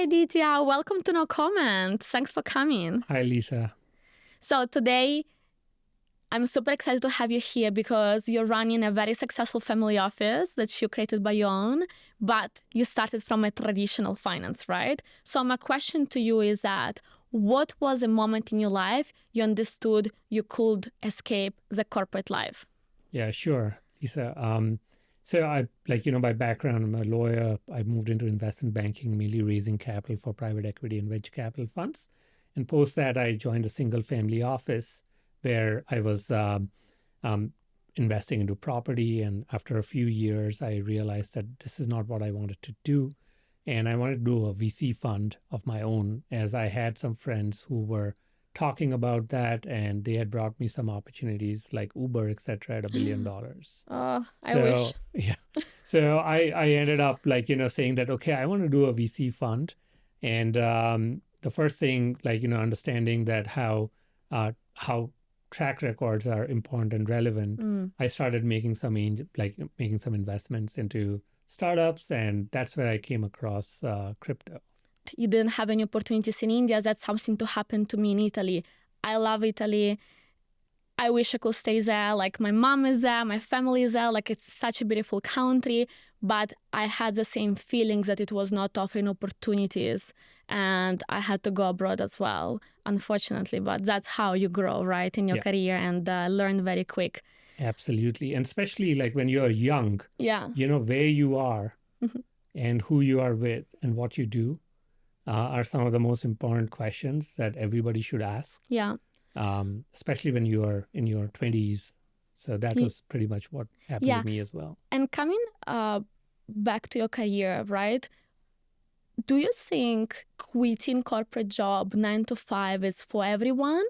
Aditya. Welcome to No Comment. Thanks for coming. Hi, Lisa. So today, I'm super excited to have you here because you're running a very successful family office that you created by your own, but you started from a traditional finance, right? So my question to you is that what was a moment in your life you understood you could escape the corporate life? Yeah, sure, Lisa. So by background, I'm a lawyer. I moved into investment banking, mainly raising capital for private equity and venture capital funds. And post that, I joined a single family office where I was investing into property. And after a few years, I realized that this is not what I wanted to do. And I wanted to do a VC fund of my own, as I had some friends who were talking about that, and they had brought me some opportunities like Uber, etc., at $1 billion. Oh, I wish. Yeah. So I ended up saying that, okay, I want to do a VC fund. And the first thing, understanding that how track records are important and relevant, I started making some investments into startups, and that's where I came across crypto. You didn't have any opportunities in India. That's something to happen to me in Italy. I love Italy. I wish I could stay there. Like, my mom is there, my family is there. Like, it's such a beautiful country. But I had the same feelings that it was not offering opportunities. And I had to go abroad as well, unfortunately. But that's how you grow, right, in your career and learn very quick. Absolutely. And especially like when you're young, where you are and who you are with and what you do are some of the most important questions that everybody should ask. Yeah. Especially when you are in your 20s. So that was pretty much what happened to me as well. And coming back to your career, right? Do you think quitting corporate job 9 to 5 is for everyone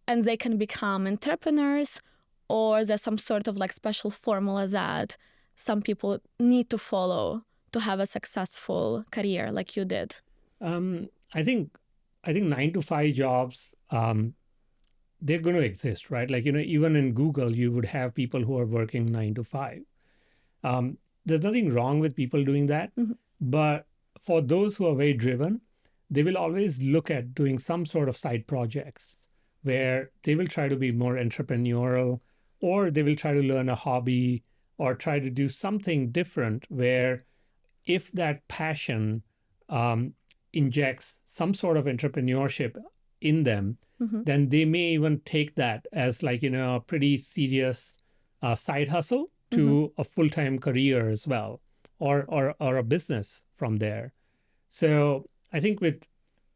and they can become entrepreneurs, or there's some sort of like special formula that some people need to follow to have a successful career like you did? I think 9 to 5 jobs, they're going to exist, right? Even in Google, you would have people who are working 9 to 5. There's nothing wrong with people doing that. But for those who are very driven, they will always look at doing some sort of side projects where they will try to be more entrepreneurial, or they will try to learn a hobby or try to do something different where if that passion injects some sort of entrepreneurship in them, then they may even take that as a pretty serious side hustle to a full-time career as well, or a business from there. So I think with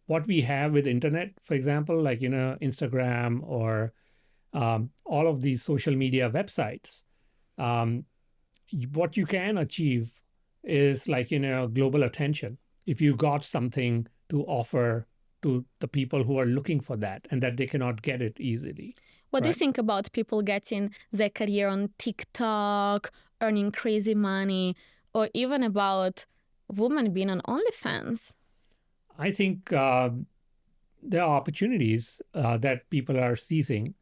what we have with internet, for example, Instagram or all of these social media websites, what you can achieve is global attention if you got something to offer to the people who are looking for that and that they cannot get it easily. What do you think about people getting their career on TikTok, earning crazy money, or even about women being on OnlyFans? I think there are opportunities that people are seizing.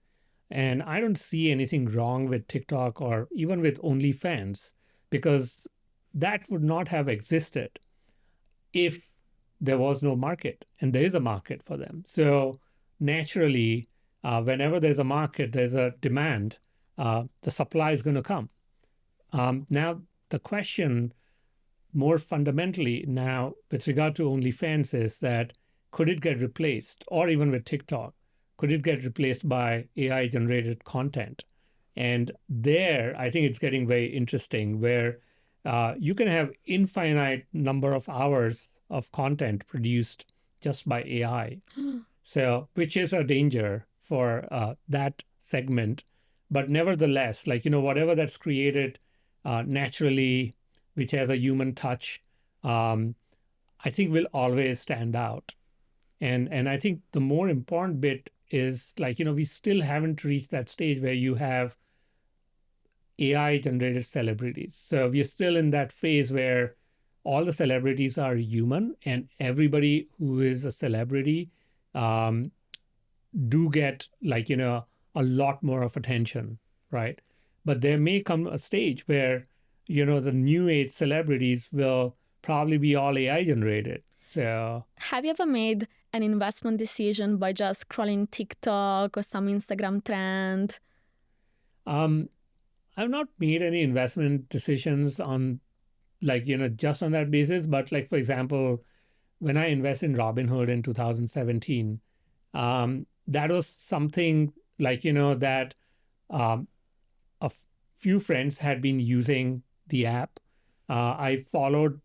And I don't see anything wrong with TikTok or even with OnlyFans, because that would not have existed if there was no market, and there is a market for them. So naturally, whenever there's a market, there's a demand, the supply is going to come. Now, the question more fundamentally now with regard to OnlyFans is that could it get replaced, or even with TikTok, could it get replaced by AI-generated content? And there, I think it's getting very interesting, where you can have infinite number of hours of content produced just by AI. So, which is a danger for that segment. But nevertheless, whatever that's created naturally, which has a human touch, I think will always stand out. And I think the more important bit is we still haven't reached that stage where you have AI generated celebrities. So we're still in that phase where all the celebrities are human, and everybody who is a celebrity do get a lot more of attention, right? But there may come a stage where the new age celebrities will probably be all AI generated. So Have you ever made an investment decision by just scrolling TikTok or some Instagram trend? um, I've not made any investment decisions on just on that basis. But like, for example, when I invested in Robinhood in 2017, that was something that um, a few friends had been using the app. I followed,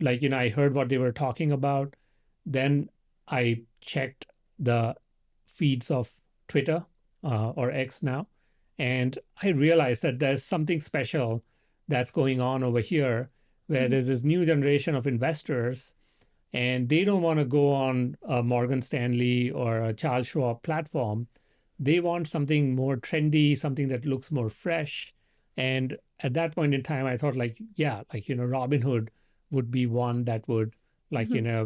I heard what they were talking about. Then I checked the feeds of Twitter or X now, and I realized that there's something special that's going on over here where there's this new generation of investors and they don't want to go on a Morgan Stanley or a Charles Schwab platform. They want something more trendy, something that looks more fresh. And at that point in time, I thought Robinhood would be one that would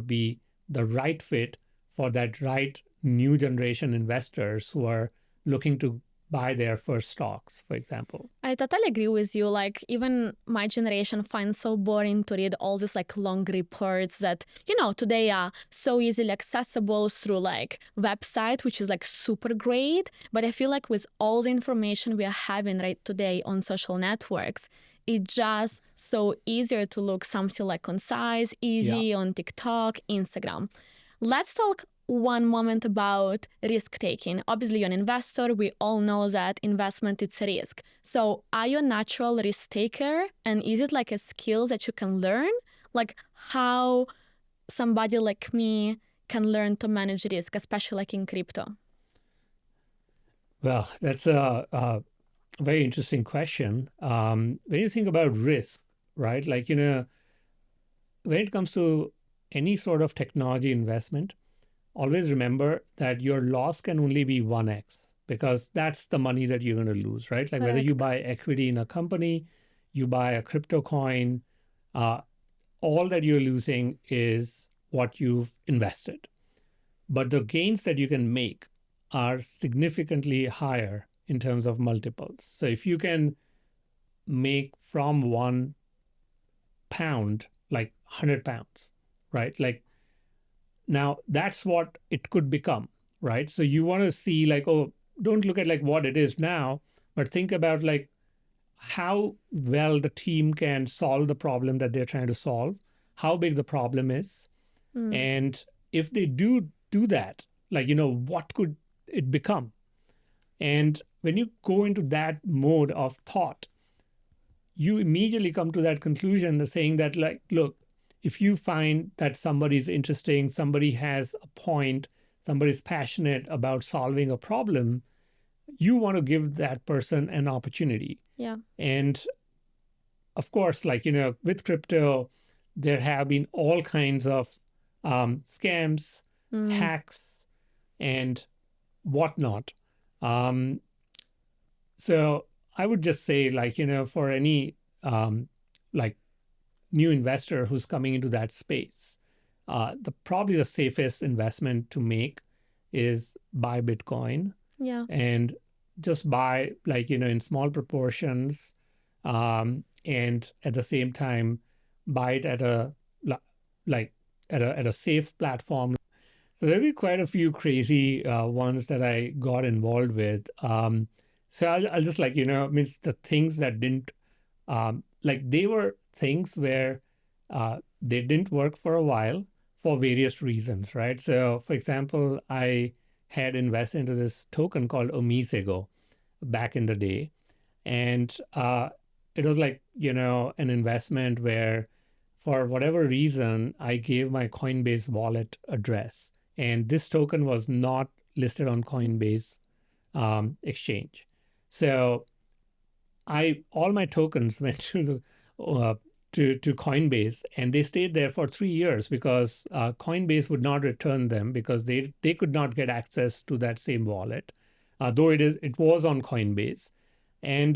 be the right fit for that right new generation investors who are looking to buy their first stocks, for example. I totally agree with you. Like, even my generation finds so boring to read all these like long reports that, today are so easily accessible through like website, which is like super great. But I feel like with all the information we are having right today on social networks, it's just so easier to look something like concise, easy on TikTok, Instagram. Let's talk one moment about risk taking. Obviously, you're an investor. We all know that investment is a risk. So, are you a natural risk taker? And is it like a skill that you can learn? Like how somebody like me can learn to manage risk, especially like in crypto? Well, that's a very interesting question. When you think about risk, right? When it comes to any sort of technology investment, always remember that your loss can only be 1x because that's the money that you're going to lose, right? Like whether you Correct. buy equity in a company, you buy a crypto coin, all that you're losing is what you've invested. But the gains that you can make are significantly higher in terms of multiples. So if you can make from £1 like 100 pounds, right? Like now that's what it could become, right? So you want to see don't look at like what it is now, but think about like how well the team can solve the problem that they're trying to solve, how big the problem is. And if they do that, what could it become? And when you go into that mode of thought, you immediately come to that conclusion, the saying that look, if you find that somebody's interesting, somebody has a point, somebody's passionate about solving a problem, you want to give that person an opportunity. Yeah. And of course, with crypto, there have been all kinds of scams, hacks, and whatnot. So I would just say, for any like new investor who's coming into that space, probably the safest investment to make is buy Bitcoin. Yeah. And just buy in small proportions, and at the same time buy it at a at a safe platform. So there'll be quite a few crazy ones that I got involved with. So I'll just means the things that didn't they were things where they didn't work for a while for various reasons, right? So for example, I had invested into this token called Omisego back in the day. And it was an investment where for whatever reason, I gave my Coinbase wallet address. And this token was not listed on Coinbase exchange. So all my tokens went to to Coinbase, and they stayed there for 3 years because Coinbase would not return them because they could not get access to that same wallet, though it was on Coinbase. And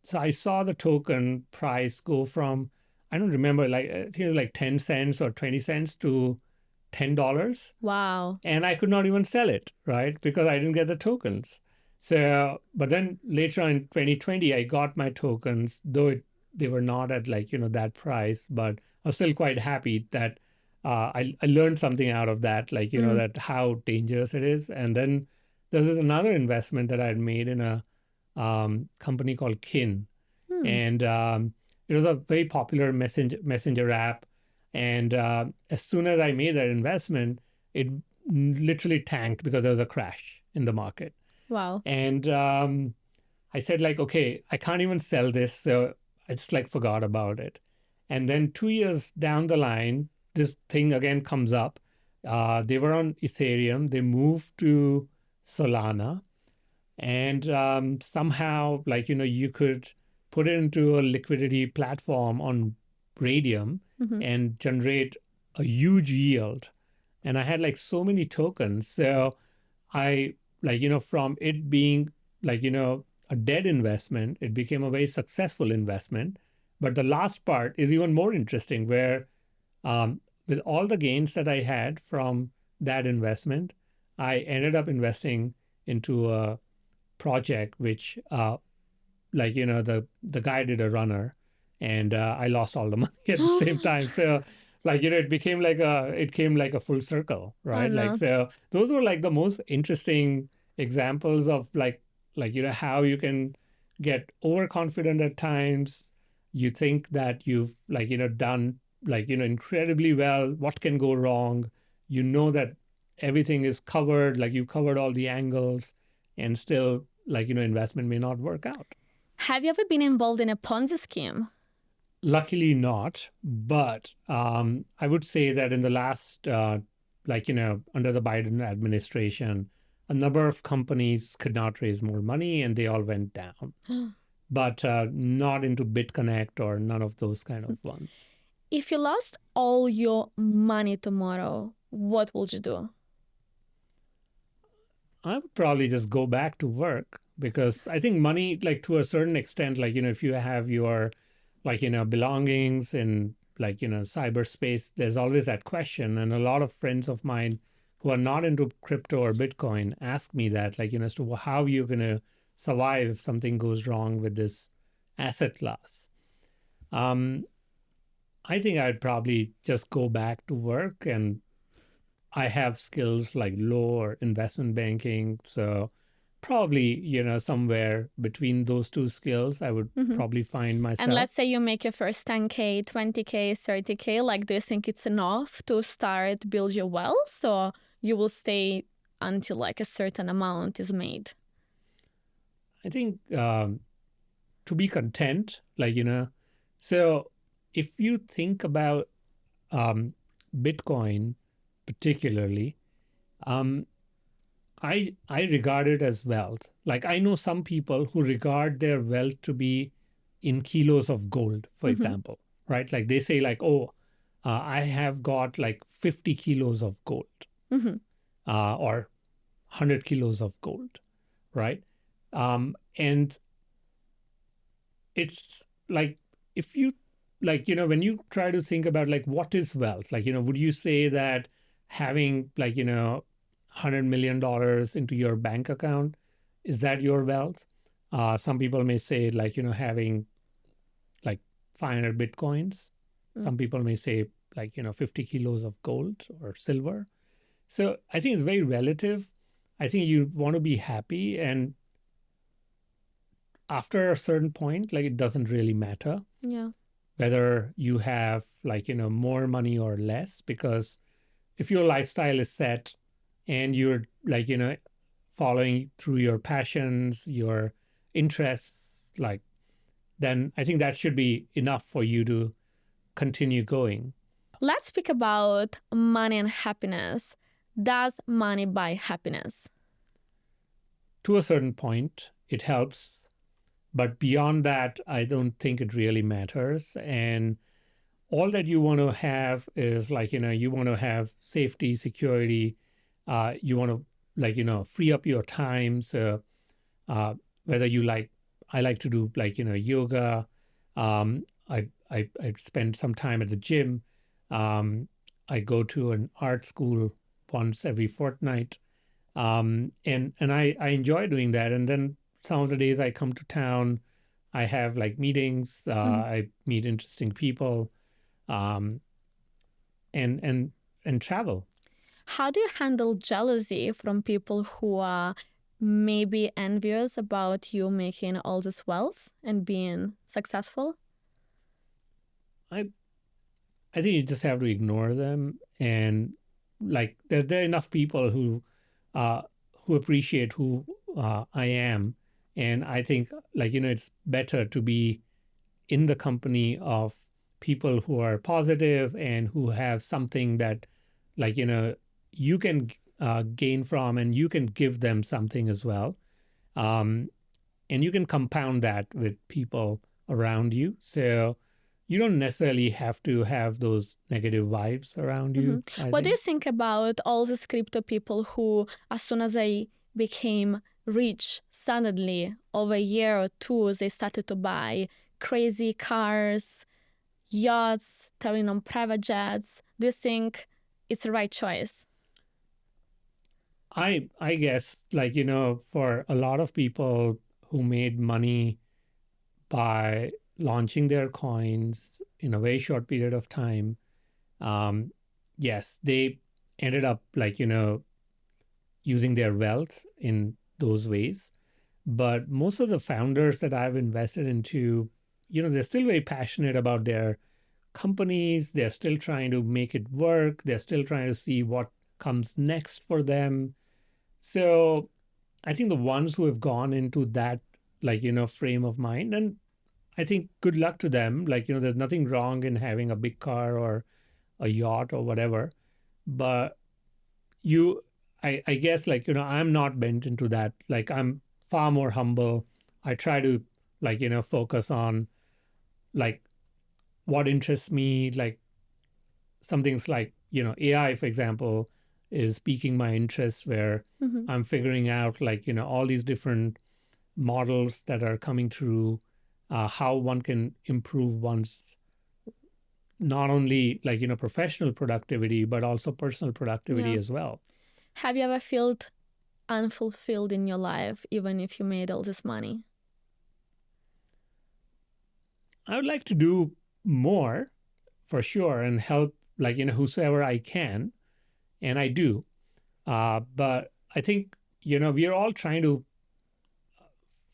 so I saw the token price go from, I don't remember, I think it was like 10 cents or 20 cents to $10. Wow. And I could not even sell it, right? Because I didn't get the tokens. So, but then later on in 2020, I got my tokens, though they were not at that price, but I was still quite happy that I learned something out of that, like, that how dangerous it is. And then there's another investment that I had made in a company called Kin. And it was a very popular messenger app. And as soon as I made that investment, it literally tanked because there was a crash in the market. Wow. And I said, like, okay, I can't even sell this. So I just like forgot about it. And then 2 years down the line, this thing again comes up. They were on Ethereum. They moved to Solana. And somehow, like, you could put it into a liquidity platform on Radium and generate a huge yield. And I had like so many tokens. So I, like, from it being like, a dead investment, it became a very successful investment. But the last part is even more interesting, where with all the gains that I had from that investment, I ended up investing into a project which the guy did a runner, and I lost all the money at the same time. So like, it came like a full circle, right? no. Like, so those were like the most interesting examples of like how you can get overconfident at times. You think that you've done incredibly well. What can go wrong? That everything is covered, like you covered all the angles, and still investment may not work out. Have you ever been involved in a Ponzi scheme? Luckily not, but I would say that in the last, under the Biden administration, a number of companies could not raise more money and they all went down. But not into BitConnect or none of those kind of ones. If you lost all your money tomorrow, what would you do? I would probably just go back to work, because I think money, like to a certain extent, like, if you have your belongings in cyberspace, there's always that question. And a lot of friends of mine who are not into crypto or Bitcoin ask me that, as to how you're going to survive if something goes wrong with this asset class. I think I'd probably just go back to work, and I have skills like law or investment banking. So probably, somewhere between those two skills, I would probably find myself. And let's say you make your first 10K, 20K, 30K. Like, do you think it's enough to start build your wealth, or you will stay until like a certain amount is made? I think to be content, so if you think about Bitcoin particularly, I regard it as wealth. Like, I know some people who regard their wealth to be in kilos of gold, for example, right? Like they say like, oh, I have got like 50 kilos of gold or 100 kilos of gold, right? And it's like, if you when you try to think about like what is wealth, would you say that having $100 million into your bank account, is that your wealth? Some people may say having 500 Bitcoins. Some people may say 50 kilos of gold or silver. So I think it's very relative. I think you want to be happy, and after a certain point, it doesn't really matter. Yeah. Whether you have more money or less, because if your lifestyle is set and you're following through your passions, your interests, then I think that should be enough for you to continue going. Let's speak about money and happiness. Does money buy happiness? To a certain point, it helps. But beyond that, I don't think it really matters. And all that you want to have is you want to have safety, security. You want to free up your time. So whether I like to do yoga. I spend some time at the gym. I go to an art school once every fortnight. And I enjoy doing that. And then some of the days I come to town, I have meetings, I meet interesting people. And and travel. How do you handle jealousy from people who are maybe envious about you making all this wealth and being successful? I I think you just have to ignore them, and like there are enough people uh, who appreciate who I am, and I think it's better to be in the company of people who are positive and who have something that you can gain from, and you can give them something as well, um, and you can compound that with people around you. So you don't necessarily have to have those negative vibes around you, I What do you think. think about all these crypto people who, as soon as they became rich, suddenly over a year or two, they started to buy crazy cars, yachts, traveling on private jets? Do you think it's the right choice? I guess for a lot of people who made money by launching their coins in a very short period of time, yes, they ended up using their wealth in those ways. But most of the founders that I've invested into, they're still very passionate about their companies. They're still trying to make it work. They're still trying to see what comes next for them. So I think the ones who have gone into that, frame of mind, and I think good luck to them. There's nothing wrong in having a big car or a yacht or whatever. But you, I guess, I'm not bent into that. I'm far more humble. I try to, focus on like what interests me, some things AI, for example, is piquing my interest, where I'm figuring out all these different models that are coming through, how one can improve one's not only professional productivity but also personal productivity Yeah. as well. Have you ever felt unfulfilled in your life, even if you made all this money? I would like to do more for sure and help whosoever I can, and I do. But I think we are all trying to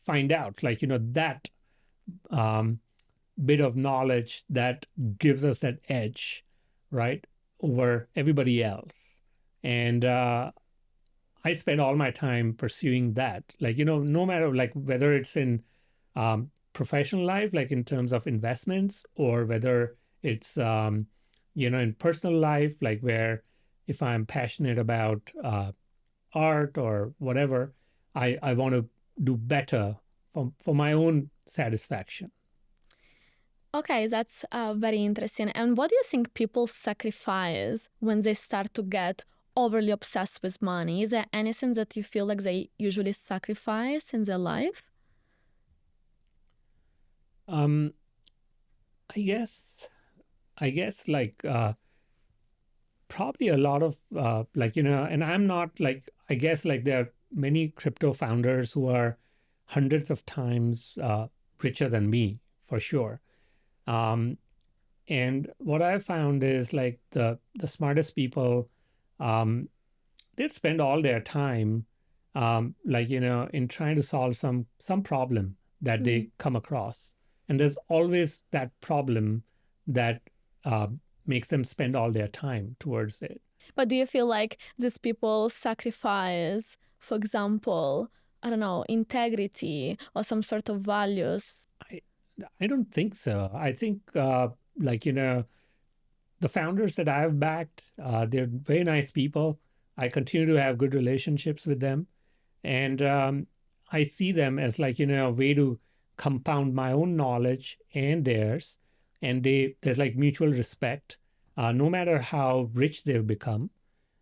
find out that um, bit of knowledge that gives us that edge, right, over everybody else. And I spend all my time pursuing that. No matter whether it's in professional life, in terms of investments, or whether it's in personal life, where if I'm passionate about art or whatever, I want to do better for my own satisfaction. Okay, that's very interesting. And what do you think people sacrifice when they start to get overly obsessed with money? Is there anything that you feel like they usually sacrifice in their life? Um, I guess probably a lot of and I'm not I guess there are many crypto founders who are hundreds of times richer than me for sure. Um, and what I found is the smartest people, um, they spend all their time in trying to solve some problem that they come across, and there's always that problem that uh, makes them spend all their time towards it. But do you feel like these people sacrifice, for example, I don't know, integrity or some sort of values? I don't think so. I think the founders that I've backed, they're very nice people. I continue to have good relationships with them, and I see them as a way to compound my own knowledge and theirs, and there's mutual respect, no matter how rich they've become.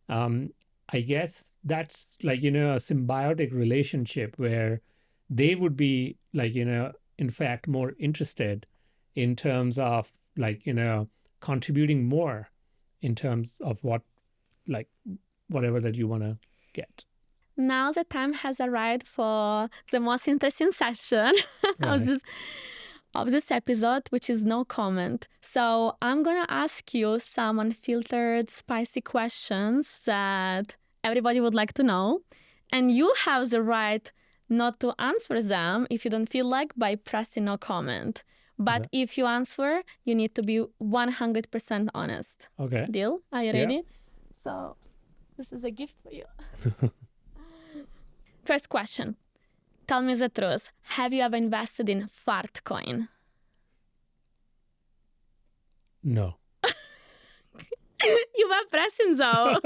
um, I guess that's a symbiotic relationship where they would be in fact more interested in terms of contributing more in terms of like whatever that you want to get. Now the time has arrived for the most interesting session of Right. this of this episode, which is no comment. So I'm going to ask you some unfiltered, spicy questions that everybody would like to know. And you have the right not to answer them if you don't feel like by pressing no comment. But Okay. if you answer, you need to be 100% honest. Okay. Deal? Are you Yeah. ready? So this is a gift for you. First question. Tell me the truth. Have you ever invested in fart coin? No. You were pressing though.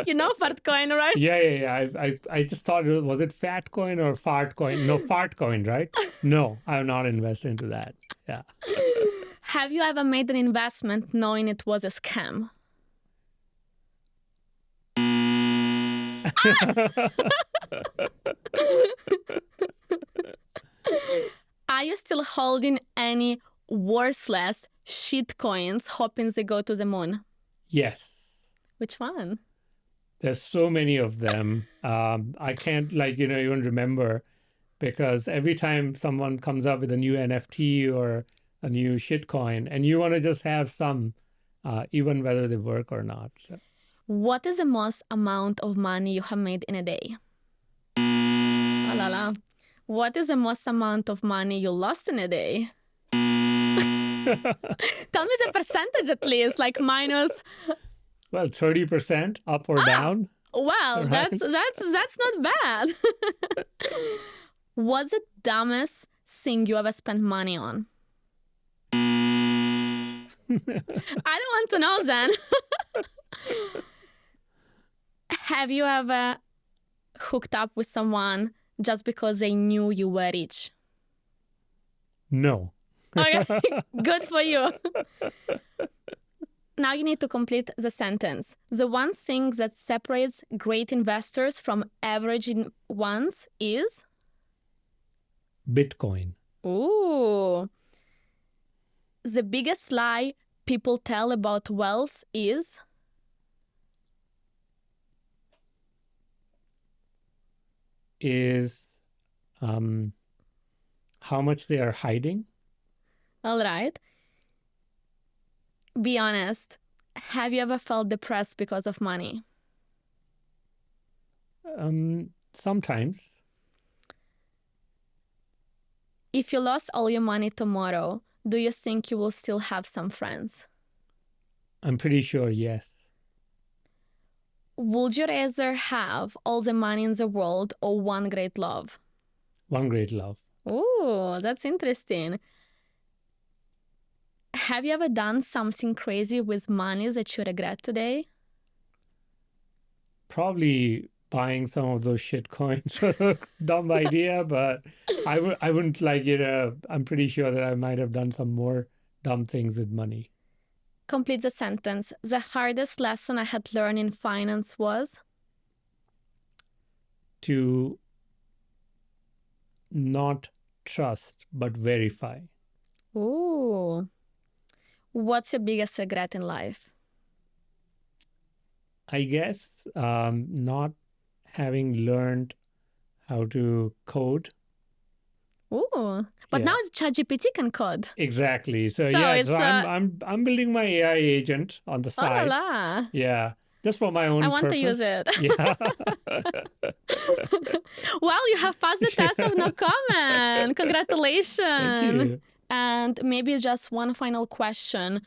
You know fart coin, right? Yeah. I just thought, was it fat coin or fart coin? No, fart coin, right? No, I have not invested into that. Yeah. Have you ever made an investment knowing it was a scam? Are you still holding any worthless shit coins hoping they go to the moon? Yes. Which one? There's so many of them. I can't even remember, because every time someone comes up with a new NFT or a new shitcoin, and you want to just have some, even whether they work or not. So. What is the most amount of money you have made in a day? Oh la la. What is the most amount of money you lost in a day? Tell me the percentage at least, like minus. Well, 30% up or down. Wow, Right. that's not bad. What's the dumbest thing you ever spent money on? I don't want to know then. Have you ever hooked up with someone just because they knew you were rich? No. Okay, good for you. Now you need to complete the sentence. The one thing that separates great investors from average ones is? Bitcoin. Ooh. The biggest lie people tell about wealth is? Is how much they are hiding. All right. Be honest. Have you ever felt depressed because of money? Sometimes. If you lost all your money tomorrow, do you think you will still have some friends? I'm pretty sure, yes. Would you rather have all the money in the world or one great love? One great love. Ooh, that's interesting. Have you ever done something crazy with money that you regret today? Probably buying some of those shit coins. Dumb idea, but I wouldn't I'm pretty sure that I might have done some more dumb things with money. Complete the sentence. The hardest lesson I had learned in finance was? To not trust, but verify. Ooh. What's your biggest regret in life? I guess not having learned how to code. Ooh. But Yeah. now ChatGPT can code. Exactly. So So yeah, it's, I'm building my AI agent on the Oh la side. la. Yeah. Just for my own I want to purpose. use it. Yeah. Well, you have passed the test of no comment. Congratulations. Thank you. And maybe just one final question.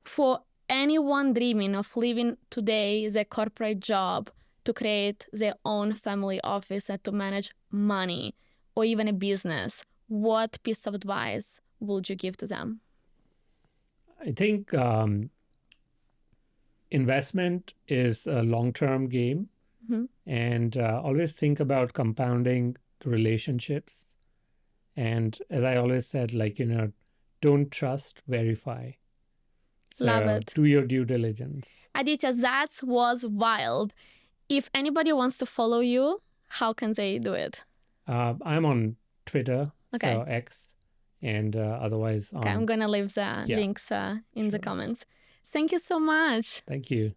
For anyone dreaming of leaving today the corporate job to create their own family office and to manage money or even a business, what piece of advice would you give to them? I think investment is a long-term game. Mm-hmm. And always think about compounding the relationships. And as I always said, don't trust, verify. So Love it. do your due diligence. Aditya, that was wild. If anybody wants to follow you, how can they do it? I'm on Twitter, Okay. so X, and otherwise Okay, I'm going to leave the links in the comments. Thank you so much. Thank you.